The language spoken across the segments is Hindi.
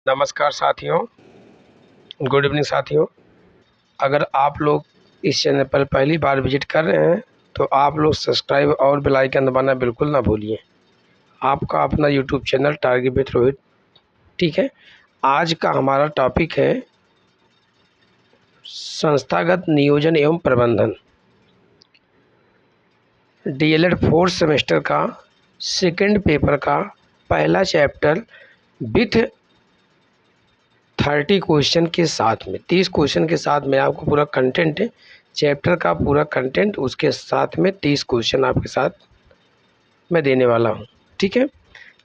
नमस्कार साथियों, गुड इवनिंग साथियों। अगर आप लोग इस चैनल पर पहली बार विजिट कर रहे हैं तो आप लोग सब्सक्राइब और बेल आइकन दबाना बिल्कुल ना भूलिए। आपका अपना YouTube channel target with Rohit. ठीक है, आज का हमारा टॉपिक है संस्थागत नियोजन एवं प्रबंधन। डीएलएड फोर्थ सेमेस्टर का सेकंड पेपर का पहला चैप्टर विथ 30 क्वेश्चन के साथ में 30 क्वेश्चन के साथ में आपको पूरा कंटेंट, चैप्टर का पूरा कंटेंट उसके साथ में 30 क्वेश्चन आपके साथ मैं देने वाला हूँ। ठीक है,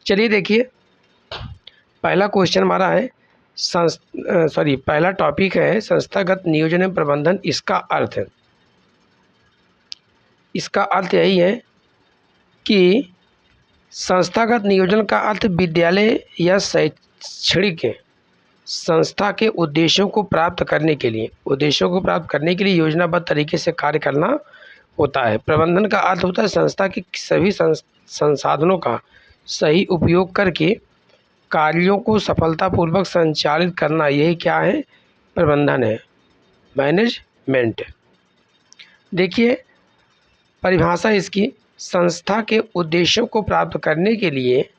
चलिए देखिए, पहला क्वेश्चन हमारा है पहला टॉपिक है संस्थागत नियोजन एवं प्रबंधन। इसका अर्थ यही है कि संस्थागत नियोजन का अर्थ विद्यालय या शैक्षणिक संस्था के उद्देश्यों को प्राप्त करने के लिए योजनाबद्ध तरीके से कार्य करना होता है। प्रबंधन का अर्थ होता है संस्था के सभी संसाधनों का सही उपयोग करके कार्यों को सफलतापूर्वक संचालित करना। यही क्या है? प्रबंधन है, मैनेजमेंट। देखिए परिभाषा इसकी, संस्था के उद्देश्यों को प्राप्त करने के लिए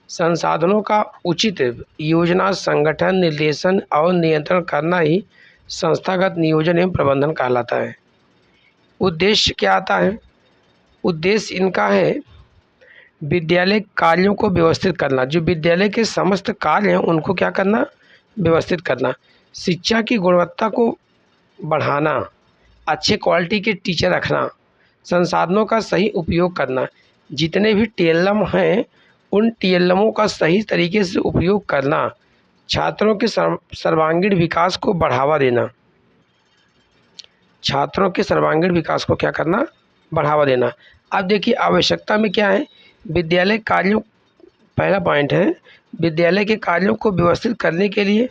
संसाधनों का उचित योजना, संगठन, निर्देशन और नियंत्रण करना ही संस्थागत नियोजन एवं प्रबंधन कहलाता है। उद्देश्य क्या आता है? उद्देश्य इनका है विद्यालय कार्यों को व्यवस्थित करना। जो विद्यालय के समस्त कार्य हैं उनको क्या करना? व्यवस्थित करना। शिक्षा की गुणवत्ता को बढ़ाना, अच्छे क्वालिटी के टीचर रखना, संसाधनों का सही उपयोग करना, जितने भी टीएलएम हैं उन टीएलएमओं का सही तरीके से उपयोग करना, छात्रों के सर्वांगीण विकास को बढ़ावा देना। छात्रों के सर्वांगीण विकास को क्या करना? बढ़ावा देना। अब देखिए आवश्यकता में क्या है? विद्यालय कार्यों, पहला पॉइंट है विद्यालय के कार्यों को व्यवस्थित करने के लिए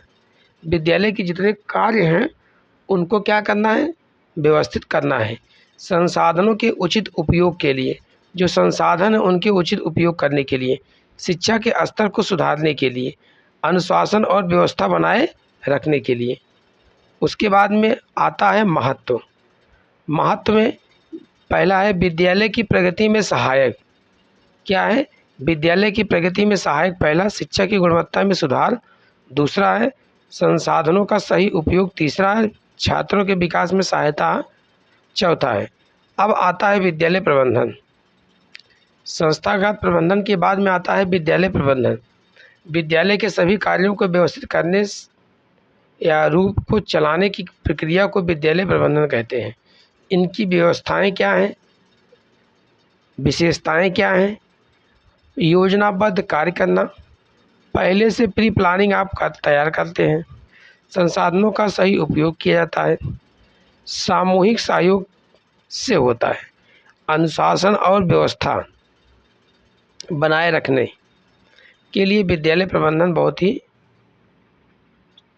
विद्यालय के जितने कार्य हैं उनको क्या करना है? व्यवस्थित करना है। संसाधनों के उचित उपयोग के लिए, जो संसाधन है उनके उचित उपयोग करने के लिए, शिक्षा के स्तर को सुधारने के लिए, अनुशासन और व्यवस्था बनाए रखने के लिए। उसके बाद में आता है महत्व। महत्व में पहला है विद्यालय की प्रगति में सहायक। क्या है? विद्यालय की प्रगति में सहायक। पहला, शिक्षा की गुणवत्ता में सुधार। दूसरा है संसाधनों का सही उपयोग। तीसरा है छात्रों के विकास में सहायता। चौथा है, अब आता है विद्यालय प्रबंधन। संस्थागत प्रबंधन के बाद में आता है विद्यालय प्रबंधन। विद्यालय के सभी कार्यों को व्यवस्थित करने या रूप को चलाने की प्रक्रिया को विद्यालय प्रबंधन कहते हैं। इनकी व्यवस्थाएं क्या हैं? विशेषताएं क्या हैं? योजनाबद्ध कार्य करना, पहले से प्री प्लानिंग आप तैयार करते हैं, संसाधनों का सही उपयोग किया जाता है, सामूहिक सहयोग से होता है, अनुशासन और व्यवस्था बनाए रखने के लिए विद्यालय प्रबंधन बहुत ही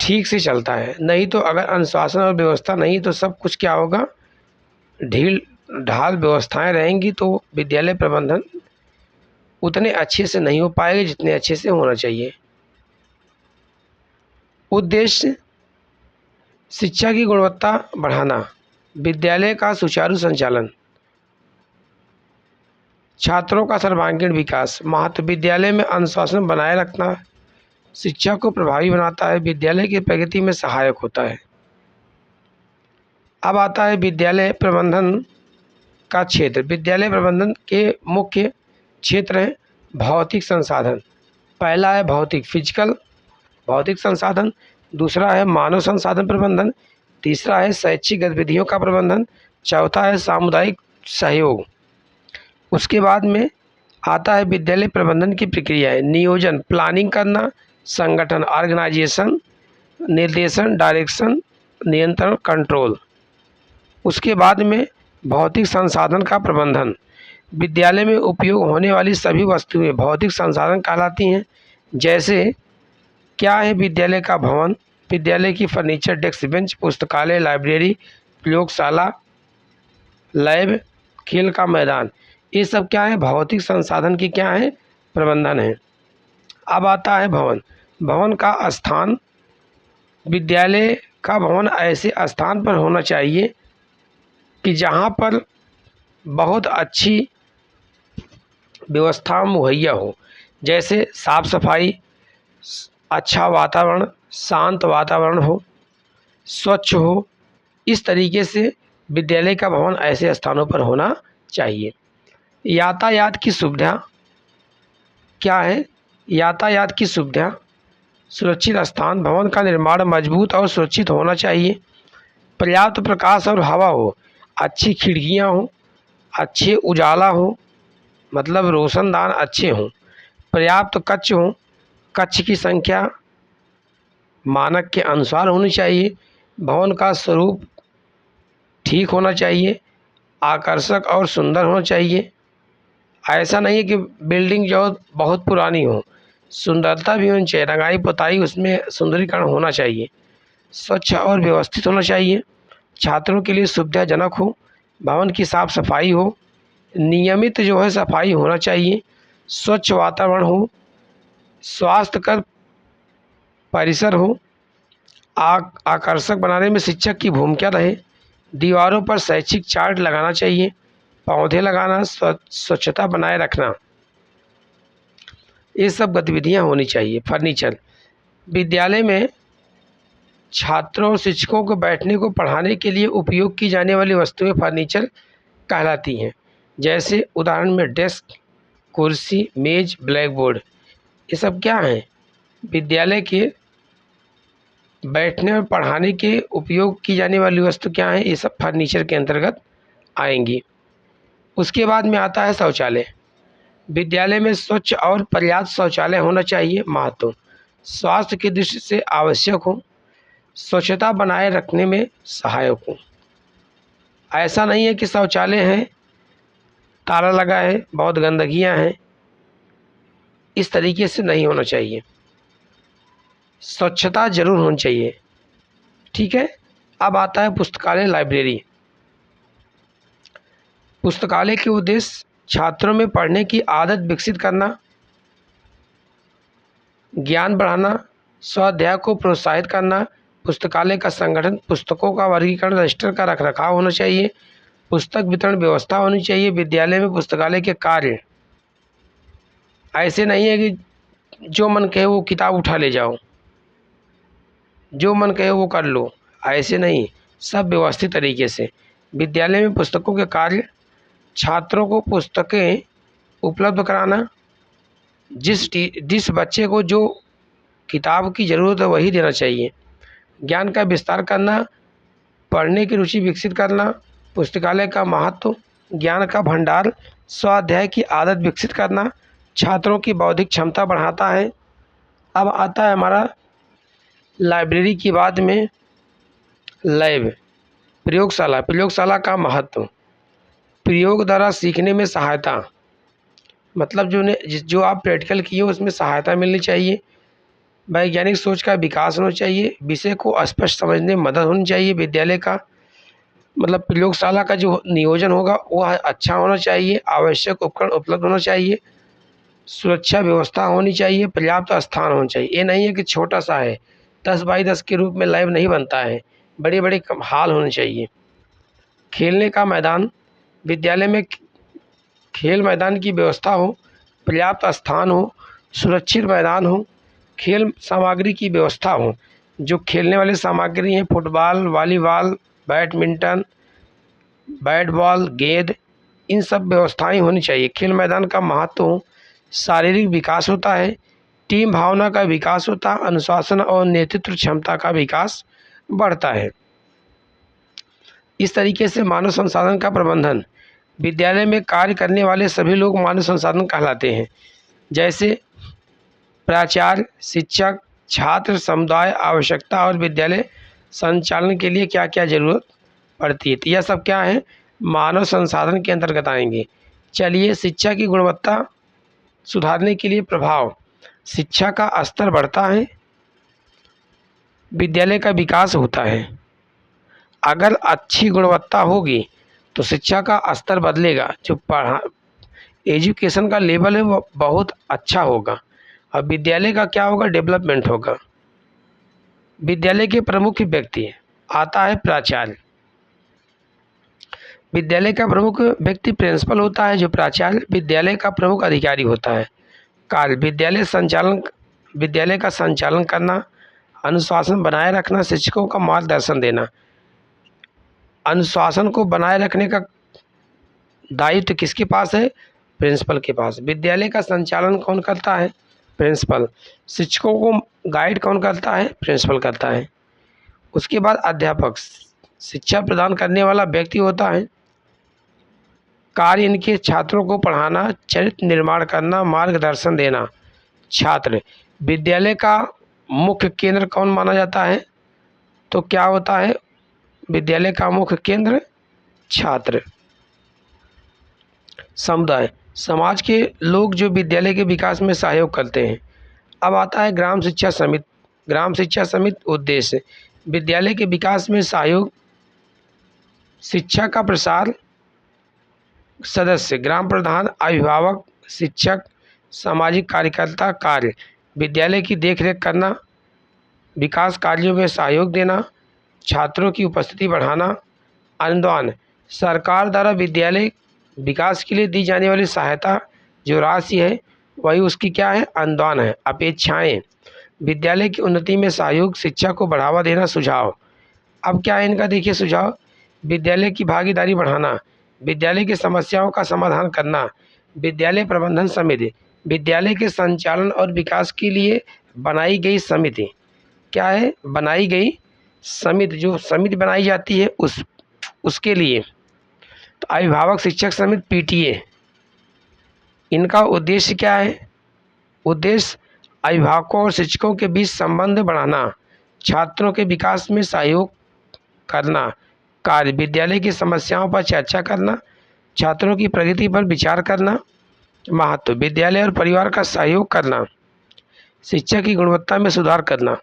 ठीक से चलता है। नहीं तो अगर अनुशासन और व्यवस्था नहीं तो सब कुछ क्या होगा? ढील ढाल व्यवस्थाएं रहेंगी तो विद्यालय प्रबंधन उतने अच्छे से नहीं हो पाएगा जितने अच्छे से होना चाहिए। उद्देश्य शिक्षा की गुणवत्ता बढ़ाना, विद्यालय का सुचारू संचालन, छात्रों का सर्वांगीण विकास। महत्व विद्यालय में अनुशासन बनाए रखना, शिक्षा को प्रभावी बनाता है, विद्यालय की प्रगति में सहायक होता है। अब आता है विद्यालय प्रबंधन का क्षेत्र। विद्यालय प्रबंधन के मुख्य क्षेत्र हैं भौतिक संसाधन। पहला है भौतिक, फिजिकल भौतिक संसाधन। दूसरा है मानव संसाधन प्रबंधन। तीसरा है शैक्षिक गतिविधियों का प्रबंधन। चौथा है सामुदायिक सहयोग। उसके बाद में आता है विद्यालय प्रबंधन की प्रक्रियाएं। नियोजन, प्लानिंग करना, संगठन, ऑर्गेनाइजेशन, निर्देशन, डायरेक्शन, नियंत्रण, कंट्रोल। उसके बाद में भौतिक संसाधन का प्रबंधन। विद्यालय में उपयोग होने वाली सभी वस्तुएं भौतिक संसाधन कहलाती हैं। जैसे क्या है? विद्यालय का भवन, विद्यालय की फर्नीचर, डेस्क बेंच, पुस्तकालय, लाइब्रेरी, प्रयोगशाला, लैब, खेल का मैदान। ये सब क्या है? भौतिक संसाधन की क्या है? प्रबंधन है। अब आता है भवन। भवन का स्थान, विद्यालय का भवन ऐसे स्थान पर होना चाहिए कि जहाँ पर बहुत अच्छी व्यवस्था मुहैया हो, जैसे साफ सफाई, अच्छा वातावरण, शांत वातावरण हो, स्वच्छ हो। इस तरीके से विद्यालय का भवन ऐसे स्थानों पर होना चाहिए। यातायात की सुविधा क्या है? यातायात की सुविधा, सुरक्षित स्थान, भवन का निर्माण मजबूत और सुरक्षित होना चाहिए। पर्याप्त प्रकाश और हवा हो, अच्छी खिड़कियां हो, अच्छे उजाला हो, मतलब रोशनदान अच्छे हों। पर्याप्त कक्ष हो, कक्ष की संख्या मानक के अनुसार होनी चाहिए। भवन का स्वरूप ठीक होना चाहिए, आकर्षक और सुंदर होना चाहिए। ऐसा नहीं है कि बिल्डिंग जो बहुत पुरानी हो, सुंदरता भी होनी चाहिए, रंगाई पुताई उसमें सुंदरीकरण होना चाहिए। स्वच्छ और व्यवस्थित होना चाहिए, छात्रों के लिए सुविधाजनक हो, भवन की साफ सफाई हो, नियमित जो है सफाई होना चाहिए, स्वच्छ वातावरण हो, स्वास्थ्यकर परिसर हो, आकर्षक बनाने में शिक्षक की भूमिका रहे, दीवारों पर शैक्षिक चार्ट लगाना चाहिए, पौधे लगाना, स्वच्छता बनाए रखना, ये सब गतिविधियां होनी चाहिए। फर्नीचर, विद्यालय में छात्रों और शिक्षकों को बैठने को पढ़ाने के लिए उपयोग की जाने वाली वस्तुएं फर्नीचर कहलाती हैं। जैसे उदाहरण में डेस्क, कुर्सी, मेज, ब्लैक बोर्ड, ये सब क्या हैं? विद्यालय के बैठने और पढ़ाने के उपयोग की जाने वाली वस्तु क्या है? ये सब फर्नीचर के अंतर्गत आएंगी। उसके बाद में आता है शौचालय। विद्यालय में स्वच्छ और पर्याप्त शौचालय होना चाहिए। महत्व, स्वास्थ्य की दृष्टि से आवश्यक हो, स्वच्छता बनाए रखने में सहायक हो। ऐसा नहीं है कि शौचालय है, ताला लगा है, बहुत गंदगियां हैं, इस तरीके से नहीं होना चाहिए। स्वच्छता जरूर होनी चाहिए। ठीक है। अब आता है पुस्तकालय, लाइब्रेरी। पुस्तकालय के उद्देश्य छात्रों में पढ़ने की आदत विकसित करना, ज्ञान बढ़ाना, स्वाध्याय को प्रोत्साहित करना। पुस्तकालय का संगठन, पुस्तकों का वर्गीकरण, रजिस्टर का रखरखाव होना चाहिए, पुस्तक वितरण व्यवस्था होनी चाहिए। विद्यालय में पुस्तकालय के कार्य ऐसे नहीं है कि जो मन कहे वो किताब उठा ले जाओ, जो मन कहे वो कर लो, ऐसे नहीं, सब व्यवस्थित तरीके से। विद्यालय में पुस्तकों के कार्य, छात्रों को पुस्तकें उपलब्ध कराना, जिस बच्चे को जो किताब की ज़रूरत है वही देना चाहिए। ज्ञान का विस्तार करना, पढ़ने की रुचि विकसित करना, पुस्तकालय का महत्व, ज्ञान का भंडार, स्वाध्याय की आदत विकसित करना, छात्रों की बौद्धिक क्षमता बढ़ाता है। अब आता है हमारा लाइब्रेरी की बात में लैब, प्रयोगशाला। प्रयोगशाला का महत्व, प्रयोग द्वारा सीखने में सहायता, मतलब जो आप प्रैक्टिकल किए हो उसमें सहायता मिलनी चाहिए। वैज्ञानिक सोच का विकास होना चाहिए, विषय को स्पष्ट समझने में मदद होनी चाहिए। विद्यालय का मतलब प्रयोगशाला का जो नियोजन होगा वह अच्छा होना चाहिए, आवश्यक उपकरण उपलब्ध होना चाहिए, सुरक्षा व्यवस्था होनी चाहिए, पर्याप्त स्थान होना चाहिए। ये नहीं है कि छोटा सा है, 10 बाई 10 के रूप में लैब नहीं बनता है, बड़े बड़े हाल होने चाहिए। खेलने का मैदान, विद्यालय में खेल मैदान की व्यवस्था हो, पर्याप्त स्थान हो, सुरक्षित मैदान हो, खेल सामग्री की व्यवस्था हो। जो खेलने वाली सामग्री हैं, football, volleyball, badminton, bat ball, गेंद, इन सब व्यवस्थाएं होनी चाहिए। खेल मैदान का महत्व हो, शारीरिक विकास होता है, टीम भावना का विकास होता है, अनुशासन और नेतृत्व क्षमता का विकास बढ़ता है। इस तरीके से मानव संसाधन का प्रबंधन, विद्यालय में कार्य करने वाले सभी लोग मानव संसाधन कहलाते हैं। जैसे प्राचार्य, शिक्षक, छात्र, समुदाय, आवश्यकता और विद्यालय संचालन के लिए क्या क्या जरूरत पड़ती है, तो यह सब क्या है, मानव संसाधन के अंतर्गत आएंगे। चलिए, शिक्षा की गुणवत्ता सुधारने के लिए प्रभाव, शिक्षा का स्तर बढ़ता है, विद्यालय का विकास होता है। अगर अच्छी गुणवत्ता होगी तो शिक्षा का स्तर बदलेगा, जो एजुकेशन का लेवल है वो बहुत अच्छा होगा। अब विद्यालय का क्या होगा, डेवलपमेंट होगा। विद्यालय के प्रमुख व्यक्ति आता है प्राचार्य। विद्यालय का प्रमुख व्यक्ति प्रिंसिपल होता है, जो प्राचार्य विद्यालय का प्रमुख अधिकारी होता है। कार्य विद्यालय का संचालन करना, अनुशासन बनाए रखना, शिक्षकों का मार्गदर्शन देना। अनुशासन को बनाए रखने का दायित्व किसके पास है, प्रिंसिपल के पास। विद्यालय का संचालन कौन करता है, प्रिंसिपल। शिक्षकों को गाइड कौन करता है, प्रिंसिपल करता है। उसके बाद अध्यापक शिक्षा प्रदान करने वाला व्यक्ति होता है। कार्य इनके छात्रों को पढ़ाना, चरित्र निर्माण करना, मार्गदर्शन देना। छात्र विद्यालय का मुख्य केंद्र कौन माना जाता है, तो क्या होता है विद्यालय का मुख्य केंद्र, छात्र। समुदाय समाज के लोग जो विद्यालय के विकास में सहयोग करते हैं। अब आता है ग्राम शिक्षा समिति। ग्राम शिक्षा समिति उद्देश्य विद्यालय के विकास में सहयोग, शिक्षा का प्रसार। सदस्य ग्राम प्रधान, अभिभावक, शिक्षक, सामाजिक कार्यकर्ता। कार्य विद्यालय की देखरेख करना, विकास कार्यों में सहयोग देना, छात्रों की उपस्थिति बढ़ाना। अनुदान सरकार द्वारा विद्यालय विकास के लिए दी जाने वाली सहायता जो राशि है वही उसकी क्या है, अनुदान है। अपेक्षाएं विद्यालय की उन्नति में सहयोग, शिक्षा को बढ़ावा देना। सुझाव अब क्या है इनका, देखिए सुझाव। विद्यालय की भागीदारी बढ़ाना, विद्यालय की समस्याओं का समाधान करना। विद्यालय प्रबंधन समिति विद्यालय के संचालन और विकास के लिए बनाई गई समिति। क्या है, बनाई गई समिति। जो समिति बनाई जाती है उसके लिए। तो अभिभावक शिक्षक समिति पीटीए, इनका उद्देश्य क्या है, उद्देश्य अभिभावकों और शिक्षकों के बीच संबंध बढ़ाना, छात्रों के विकास में सहयोग करना। कार्य विद्यालय की समस्याओं पर चर्चा करना, छात्रों की प्रगति पर विचार करना। महत्व विद्यालय और परिवार का सहयोग करना, शिक्षा की गुणवत्ता में सुधार करना।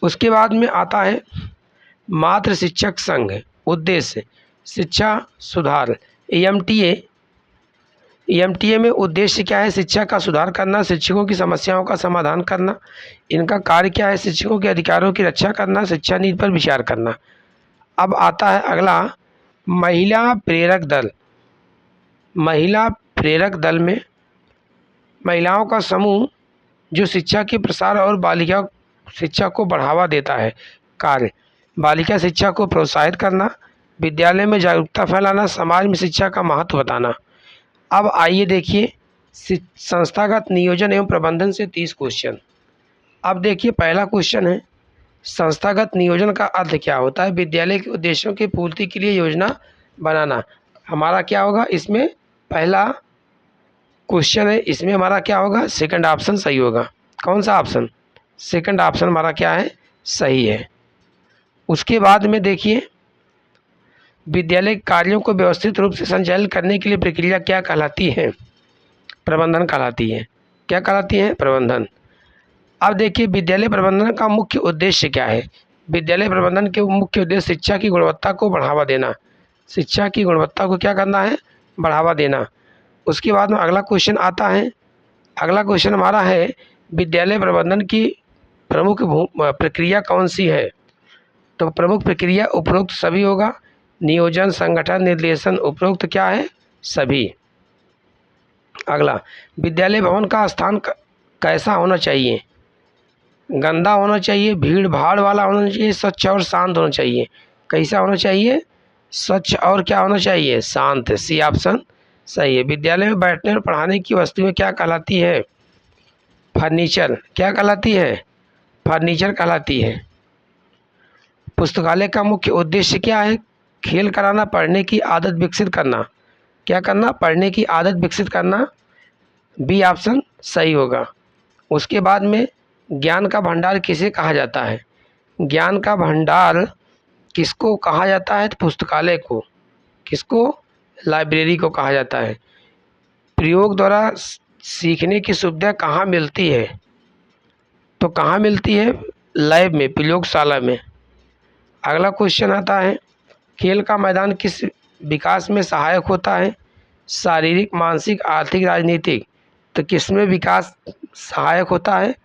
उसके बाद में आता है मातृ शिक्षक संघ। उद्देश्य शिक्षा सुधार। एमटीए में उद्देश्य क्या है, शिक्षा का सुधार करना, शिक्षकों की समस्याओं का समाधान करना। इनका कार्य क्या है, शिक्षकों के अधिकारों की रक्षा करना, शिक्षा नीति पर विचार करना। अब आता है अगला महिला प्रेरक दल। महिला प्रेरक दल में महिलाओं का समूह जो शिक्षा के प्रसार और बालिका शिक्षा को बढ़ावा देता है। कार्य बालिका शिक्षा को प्रोत्साहित करना, विद्यालय में जागरूकता फैलाना, समाज में शिक्षा का महत्व बताना। अब आइए देखिए संस्थागत नियोजन एवं प्रबंधन से 30 क्वेश्चन। अब देखिए पहला क्वेश्चन है, संस्थागत नियोजन का अर्थ क्या होता है। विद्यालय के उद्देश्यों की पूर्ति के लिए योजना बनाना। हमारा क्या होगा इसमें, पहला क्वेश्चन है, इसमें हमारा क्या होगा, सेकंड ऑप्शन सही होगा। कौन सा ऑप्शन, सेकंड ऑप्शन हमारा क्या है, सही है। उसके बाद में देखिए विद्यालय कार्यों को व्यवस्थित रूप से संचालित करने के लिए प्रक्रिया क्या कहलाती है, प्रबंधन कहलाती है। क्या कहलाती है, प्रबंधन। अब देखिए विद्यालय प्रबंधन का मुख्य उद्देश्य क्या है। विद्यालय प्रबंधन के मुख्य उद्देश्य शिक्षा की गुणवत्ता को बढ़ावा देना। शिक्षा की गुणवत्ता को क्या करना है, बढ़ावा देना। उसके बाद में अगला क्वेश्चन आता है, अगला क्वेश्चन हमारा है विद्यालय प्रबंधन की प्रमुख प्रक्रिया कौन सी है। तो प्रमुख प्रक्रिया उपरोक्त सभी होगा। नियोजन, संगठन, निर्देशन, उपरोक्त क्या है, सभी। अगला विद्यालय भवन का स्थान कैसा होना चाहिए। गंदा होना चाहिए, भीड़ भाड़ वाला होना चाहिए, स्वच्छ और शांत होना चाहिए। कैसा होना चाहिए, स्वच्छ और क्या होना चाहिए, शांत। सी ऑप्शन सही है। विद्यालय में बैठने और पढ़ाने की वस्तुएं क्या कहलाती है, फर्नीचर। क्या कहलाती है, फर्नीचर कहलाती है। पुस्तकालय का मुख्य उद्देश्य क्या है, खेल कराना, पढ़ने की आदत विकसित करना। क्या करना, पढ़ने की आदत विकसित करना। बी ऑप्शन सही होगा। उसके बाद में ज्ञान का भंडार किसे कहा जाता है। ज्ञान का भंडार किसको कहा जाता है, तो पुस्तकालय को। किसको, लाइब्रेरी को कहा जाता है। प्रयोग द्वारा सीखने की सुविधा कहाँ मिलती है, तो कहाँ मिलती है, लैब में, प्रयोगशाला में। अगला क्वेश्चन आता है खेल का मैदान किस विकास में सहायक होता है, शारीरिक, मानसिक, आर्थिक, राजनीतिक। तो किसमें विकास सहायक होता है?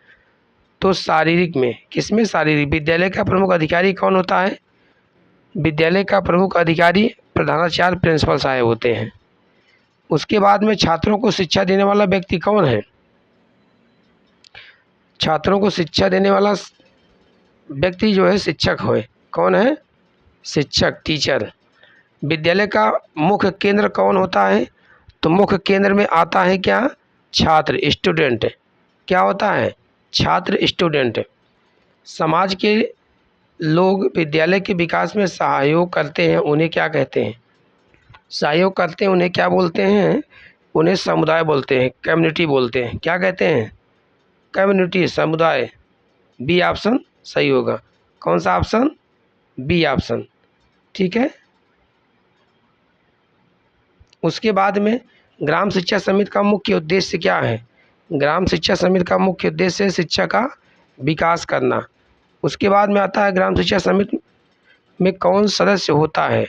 तो शारीरिक में। किसमें? शारीरिक। विद्यालय का प्रमुख अधिकारी कौन होता है? विद्यालय का प्रमुख अधिकारी प्रधानाचार्य प्रिंसिपल साहब होते हैं। उसके बाद में छात्रों को शिक्षा देने वाला व्यक्ति कौन है? छात्रों को शिक्षा देने वाला व्यक्ति जो है शिक्षक है। कौन है? शिक्षक, टीचर। विद्यालय का मुख्य केंद्र कौन होता है? तो मुख्य केंद्र में आता है क्या? छात्र, स्टूडेंट। क्या होता है? छात्र, स्टूडेंट। समाज के लोग विद्यालय के विकास में सहयोग करते हैं, उन्हें क्या कहते हैं? सहयोग करते हैं, उन्हें क्या बोलते हैं? उन्हें समुदाय बोलते हैं, कम्युनिटी बोलते हैं। क्या कहते हैं? कम्युनिटी, समुदाय। बी ऑप्शन सही होगा। कौन सा ऑप्शन? B option. ठीक है। उसके बाद में ग्राम शिक्षा समिति का मुख्य उद्देश्य क्या है? ग्राम शिक्षा समिति का मुख्य उद्देश्य है शिक्षा का विकास करना। उसके बाद में आता है ग्राम शिक्षा समिति में कौन सदस्य होता है?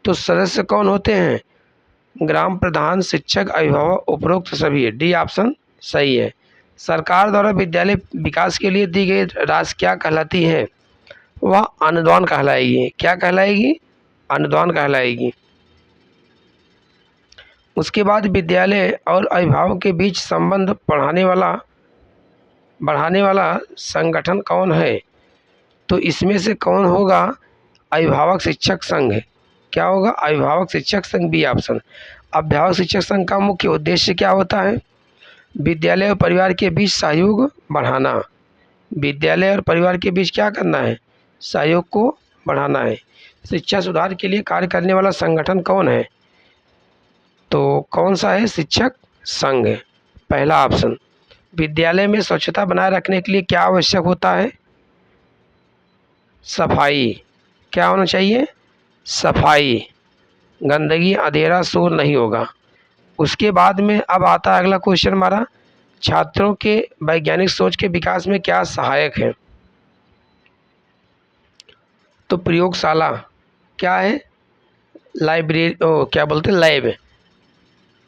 तो सदस्य कौन होते हैं? ग्राम प्रधान, शिक्षक, अभिभावक, उपरोक्त सभी। डी ऑप्शन सही है। सरकार द्वारा विद्यालय विकास के लिए दी गई राशि क्या कहलाती है? वह अनुदान कहलाएगी। क्या कहलाएगी? अनुदान कहलाएगी। उसके बाद विद्यालय और अभिभावक के बीच संबंध बढ़ाने वाला संगठन कौन है? तो इसमें से कौन होगा? अभिभावक शिक्षक संघ। क्या होगा? अभिभावक शिक्षक संघ, बी ऑप्शन। अभिभावक शिक्षक संघ का मुख्य उद्देश्य क्या होता है? विद्यालय और परिवार के बीच सहयोग बढ़ाना। विद्यालय और परिवार के बीच क्या करना है? सहयोग को बढ़ाना है। शिक्षा सुधार के लिए कार्य करने वाला संगठन कौन है? तो कौन सा है? शिक्षक संघ, पहला ऑप्शन। विद्यालय में स्वच्छता बनाए रखने के लिए क्या आवश्यक होता है? सफाई। क्या होना चाहिए? सफाई। गंदगी, अंधेरा, शोर नहीं होगा। उसके बाद में अब आता है अगला क्वेश्चन हमारा, छात्रों के वैज्ञानिक सोच के विकास में क्या सहायक है? तो प्रयोगशाला। क्या है? लाइब्रेरी, क्या बोलते हैं? लैब।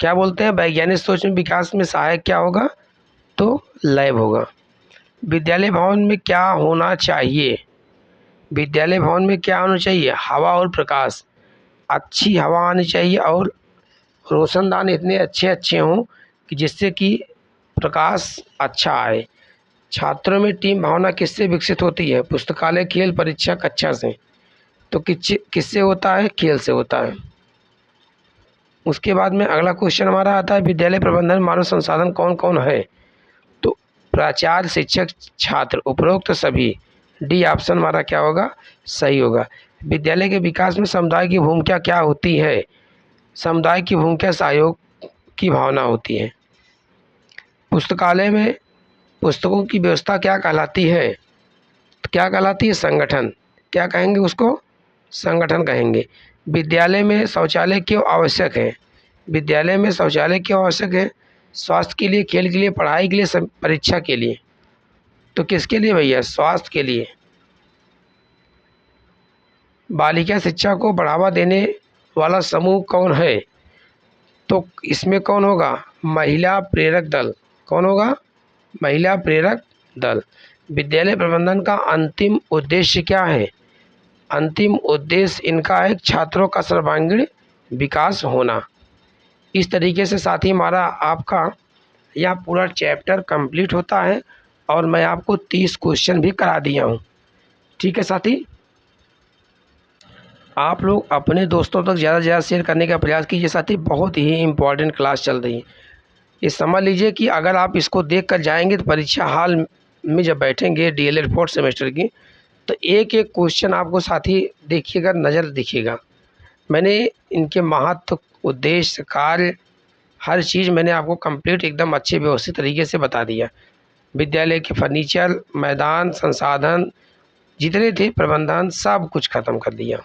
क्या बोलते हैं? वैज्ञानिक सोच में विकास में सहायक क्या होगा? तो लैब होगा। विद्यालय भवन में क्या होना चाहिए? विद्यालय भवन में क्या होना चाहिए? हवा और प्रकाश। अच्छी हवा आनी चाहिए और रोशनदान इतने अच्छे अच्छे हों कि जिससे कि प्रकाश अच्छा आए। छात्रों में टीम भावना किससे विकसित होती है? पुस्तकालय, खेल, परीक्षा, कक्षा से। तो किससे होता है? खेल से होता है। उसके बाद में अगला क्वेश्चन हमारा आता है, विद्यालय प्रबंधन मानव संसाधन कौन कौन है? तो प्राचार्य, शिक्षक, छात्र, उपरोक्त सभी। डी ऑप्शन हमारा क्या होगा? सही होगा। विद्यालय के विकास में समुदाय की भूमिका क्या होती है? समुदाय की भूमिका सहयोग की भावना होती है। पुस्तकालय में पुस्तकों की व्यवस्था क्या कहलाती है? क्या कहलाती है? संगठन। क्या कहेंगे उसको? संगठन कहेंगे। विद्यालय में शौचालय क्यों आवश्यक है? विद्यालय में शौचालय क्यों आवश्यक है? स्वास्थ्य के लिए, खेल के लिए, पढ़ाई के लिए, परीक्षा के लिए। तो किसके लिए भैया? स्वास्थ्य के लिए। बालिका शिक्षा को बढ़ावा देने वाला समूह कौन है? तो इसमें कौन होगा? महिला प्रेरक दल। कौन होगा? महिला प्रेरक दल। विद्यालय प्रबंधन का अंतिम उद्देश्य क्या है? अंतिम उद्देश्य इनका है छात्रों का सर्वांगीण विकास होना। इस तरीके से साथी हमारा आपका यह पूरा चैप्टर कंप्लीट होता है और मैं आपको 30 क्वेश्चन भी करा दिया हूँ। ठीक है साथी, आप लोग अपने दोस्तों तक ज़्यादा से ज़्यादा शेयर करने का प्रयास कीजिए साथी। बहुत ही इम्पोर्टेंट क्लास चल रही है। ये समझ लीजिए कि अगर आप इसको देख कर जाएंगे तो परीक्षा हॉल में जब बैठेंगे DLED 4th सेमेस्टर की, तो एक एक क्वेश्चन आपको साथी देखिएगा, नज़र दिखेगा। मैंने इनके महत्व, उद्देश्य, कार्य, हर चीज़ मैंने आपको कंप्लीट एकदम अच्छे व्यवस्थित तरीके से बता दिया। विद्यालय के फर्नीचर, मैदान, संसाधन जितने थे, प्रबंधन, सब कुछ ख़त्म कर दिया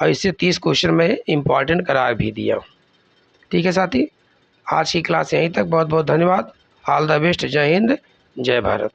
और इससे 30 क्वेश्चन में इम्पॉर्टेंट करार भी दिया। ठीक है साथी, आज की क्लास यहीं तक। बहुत बहुत धन्यवाद। All the best. जय हिंद, जय भारत।